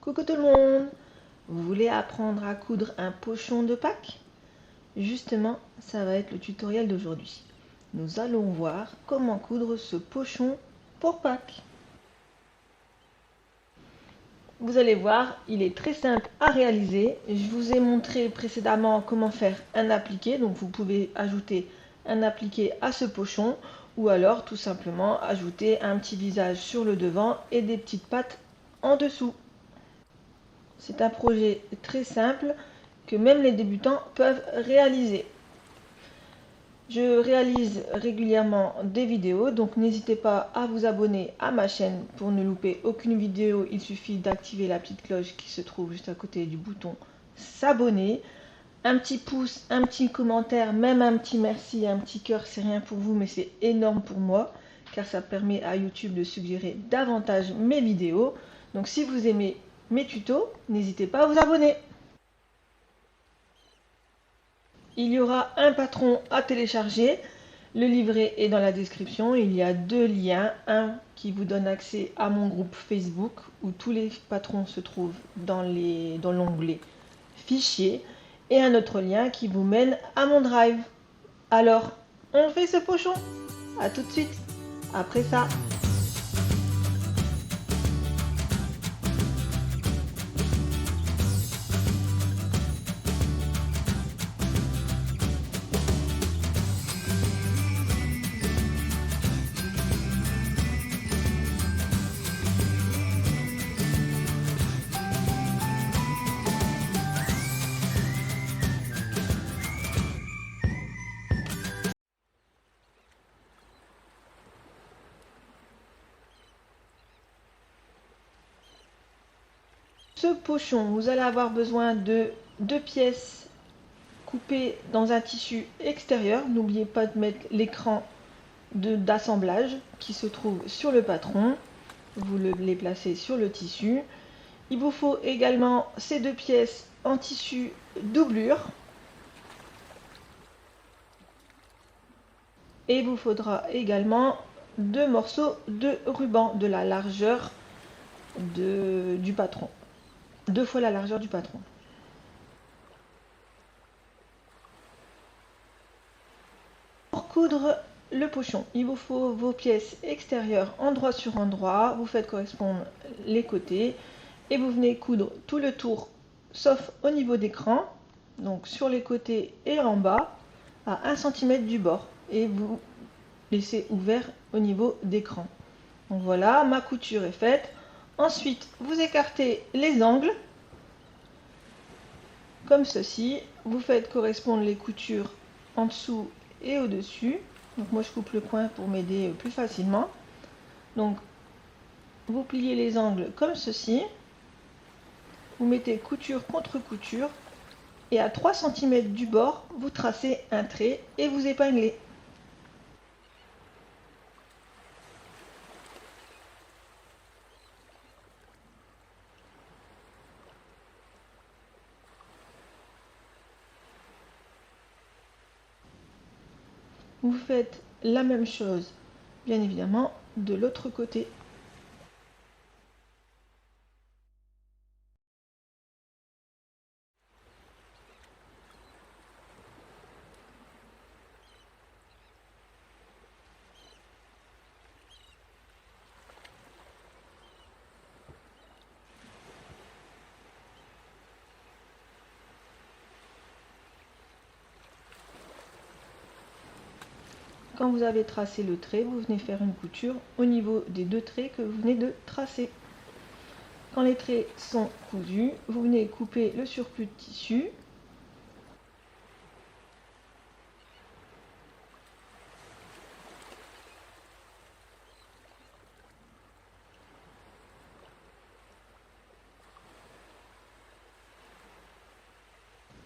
Coucou tout le monde! Vous voulez apprendre à coudre un pochon de Pâques? Justement, ça va être le tutoriel d'aujourd'hui. Nous allons voir comment coudre ce pochon pour Pâques. Vous allez voir, il est très simple à réaliser. Je vous ai montré précédemment comment faire un appliqué, donc vous pouvez ajouter un appliqué à ce pochon ou alors tout simplement ajouter un petit visage sur le devant et des petites pattes en dessous. C'est un projet très simple que même les débutants peuvent réaliser. Je réalise régulièrement des vidéos, donc n'hésitez pas à vous abonner à ma chaîne pour ne louper aucune vidéo. Il suffit d'activer la petite cloche qui se trouve juste à côté du bouton s'abonner. Un petit pouce, un petit commentaire, même un petit merci, un petit cœur, c'est rien pour vous, mais c'est énorme pour moi, car ça permet à YouTube de suggérer davantage mes vidéos. Donc si vous aimez mes tutos, n'hésitez pas à vous abonner. Il y aura un patron à télécharger. Le livret est dans la description. Il y a deux liens. Un qui vous donne accès à mon groupe Facebook où tous les patrons se trouvent dans l'onglet Fichiers. Et un autre lien qui vous mène à mon Drive. Alors, on fait ce pochon. À tout de suite. Après ça. Ce pochon, vous allez avoir besoin de 2 pièces coupées dans un tissu extérieur. N'oubliez pas de mettre l'écran d'assemblage qui se trouve sur le patron. Vous les placez sur le tissu. Il vous faut également ces 2 pièces en tissu doublure. Et il vous faudra également 2 morceaux de ruban de la largeur du patron. 2 fois la largeur du patron. Pour coudre le pochon, il vous faut vos pièces extérieures endroit sur endroit. Vous faites correspondre les côtés et vous venez coudre tout le tour sauf au niveau des crans, donc sur les côtés et en bas à 1 cm du bord, et vous laissez ouvert au niveau des crans. Donc voilà, ma couture est faite. Ensuite, vous écartez les angles comme ceci. Vous faites correspondre les coutures en dessous et au-dessus. Donc moi je coupe le coin pour m'aider plus facilement. Donc vous pliez les angles comme ceci. Vous mettez couture contre couture et à 3 cm du bord, vous tracez un trait et vous épinglez. Vous faites la même chose, bien évidemment, de l'autre côté. Quand vous avez tracé le trait, vous venez faire une couture au niveau des 2 traits que vous venez de tracer. Quand les traits sont cousus, vous venez couper le surplus de tissu.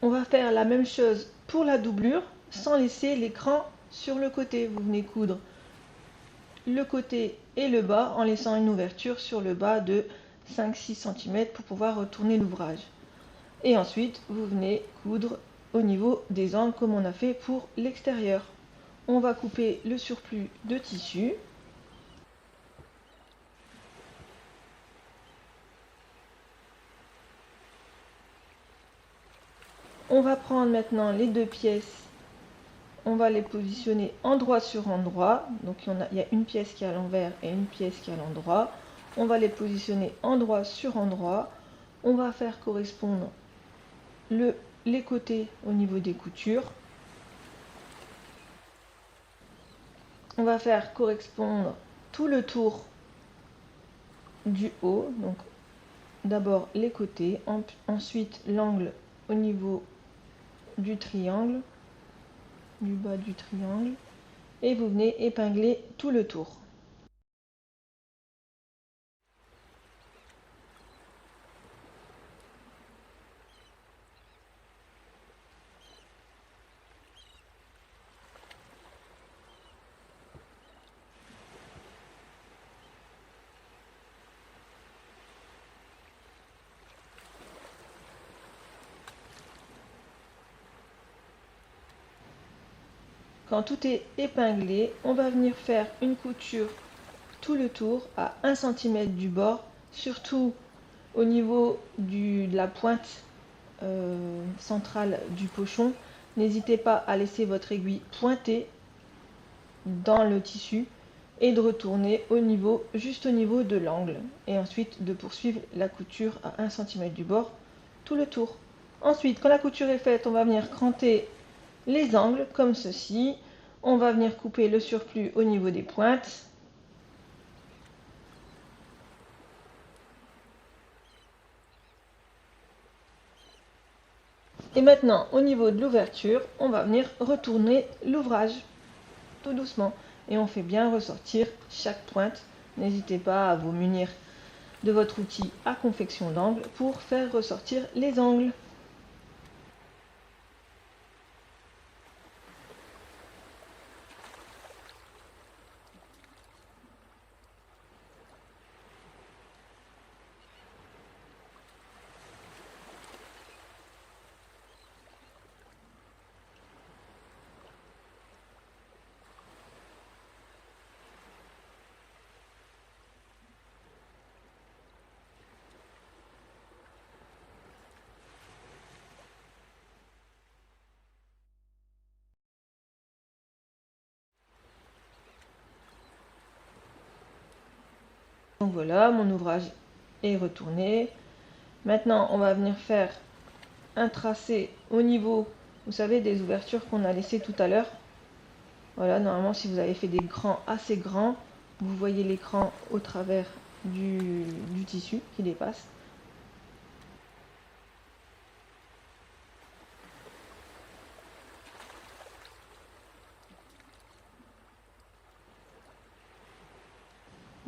On va faire la même chose pour la doublure sans laisser l'écran sur le côté. Vous venez coudre le côté et le bas en laissant une ouverture sur le bas de 5-6 cm pour pouvoir retourner l'ouvrage. Et ensuite, vous venez coudre au niveau des angles comme on a fait pour l'extérieur. On va couper le surplus de tissu. On va prendre maintenant les deux pièces, on va les positionner endroit sur endroit. Donc il y a une pièce qui est à l'envers et une pièce qui est à l'endroit. On va les positionner endroit sur endroit. On va faire correspondre les côtés au niveau des coutures. On va faire correspondre tout le tour du haut. Donc d'abord les côtés, ensuite l'angle au niveau du triangle, du bas du triangle, et vous venez épingler tout le tour. Quand tout est épinglé, on va venir faire une couture tout le tour à 1 cm du bord, surtout au niveau de la pointe centrale du pochon. N'hésitez pas à laisser votre aiguille pointer dans le tissu et de retourner juste au niveau de l'angle, et ensuite de poursuivre la couture à 1 cm du bord tout le tour. Ensuite, quand la couture est faite, on va venir cranter les angles comme ceci. On va venir couper le surplus au niveau des pointes. Et maintenant, au niveau de l'ouverture, on va venir retourner l'ouvrage tout doucement. Et on fait bien ressortir chaque pointe. N'hésitez pas à vous munir de votre outil à confection d'angles pour faire ressortir les angles. Donc voilà, mon ouvrage est retourné. Maintenant, on va venir faire un tracé au niveau, vous savez, des ouvertures qu'on a laissées tout à l'heure. Voilà, normalement, si vous avez fait des crans assez grands, vous voyez l'écran au travers du tissu qui dépasse.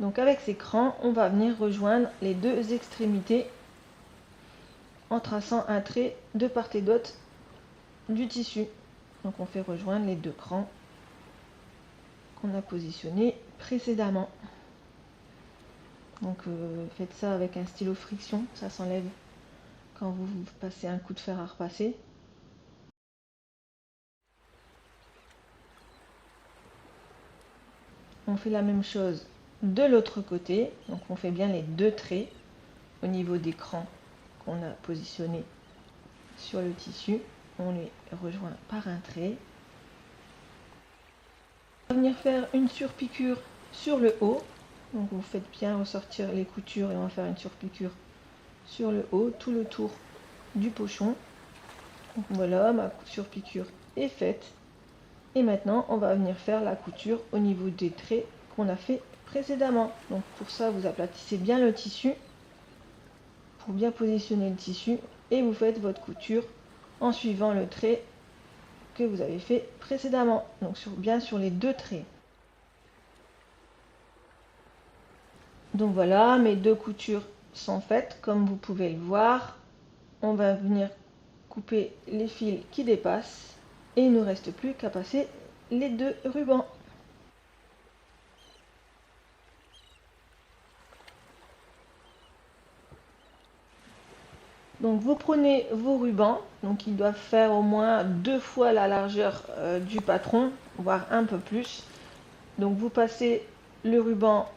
Donc avec ces crans, on va venir rejoindre les deux extrémités en traçant un trait de part et d'autre du tissu. Donc on fait rejoindre les deux crans qu'on a positionnés précédemment. Donc faites ça avec un stylo friction, ça s'enlève quand vous passez un coup de fer à repasser. On fait la même chose de l'autre côté, donc on fait bien les deux traits au niveau des crans qu'on a positionnés sur le tissu. On les rejoint par un trait. On va venir faire une surpiqûre sur le haut. Donc vous faites bien ressortir les coutures et on va faire une surpiqûre sur le haut, tout le tour du pochon. Donc voilà, ma surpiqûre est faite. Et maintenant, on va venir faire la couture au niveau des traits qu'on a fait précédemment. Donc pour ça, vous aplatissez bien le tissu pour bien positionner le tissu et vous faites votre couture en suivant le trait que vous avez fait précédemment. Donc bien sur les deux traits. Donc voilà, mes deux coutures sont faites comme vous pouvez le voir. On va venir couper les fils qui dépassent et il ne nous reste plus qu'à passer les deux rubans. Donc vous prenez vos rubans, donc ils doivent faire au moins 2 fois la largeur du patron, voire un peu plus. Donc vous passez le ruban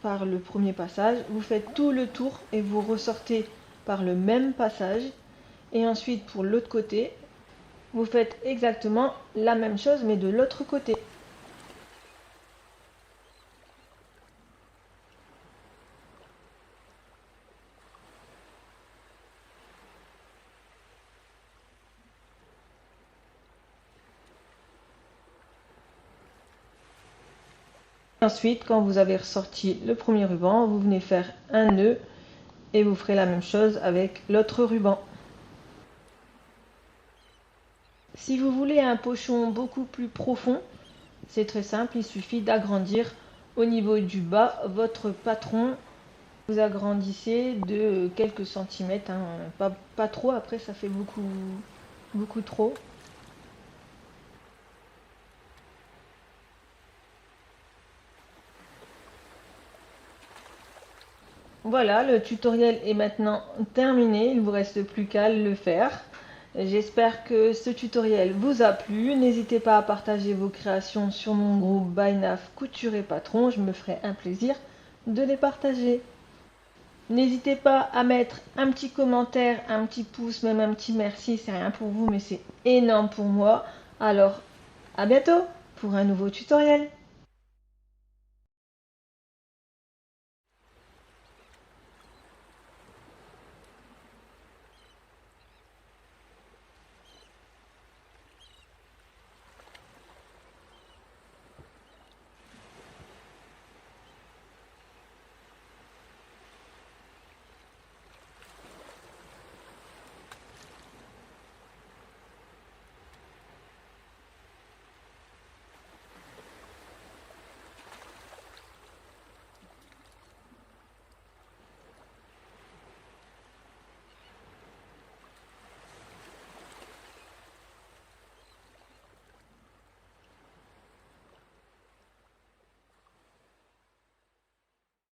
par le premier passage, vous faites tout le tour et vous ressortez par le même passage. Et ensuite pour l'autre côté, vous faites exactement la même chose mais de l'autre côté. Ensuite, quand vous avez ressorti le premier ruban, vous venez faire un nœud et vous ferez la même chose avec l'autre ruban. Si vous voulez un pochon beaucoup plus profond, c'est très simple, il suffit d'agrandir au niveau du bas votre patron. Vous agrandissez de quelques centimètres, hein, pas trop, après ça fait beaucoup trop. Voilà, le tutoriel est maintenant terminé, il ne vous reste plus qu'à le faire. J'espère que ce tutoriel vous a plu. N'hésitez pas à partager vos créations sur mon groupe By Naf Couture et Patron, je me ferai un plaisir de les partager. N'hésitez pas à mettre un petit commentaire, un petit pouce, même un petit merci, c'est rien pour vous mais c'est énorme pour moi. Alors à bientôt pour un nouveau tutoriel.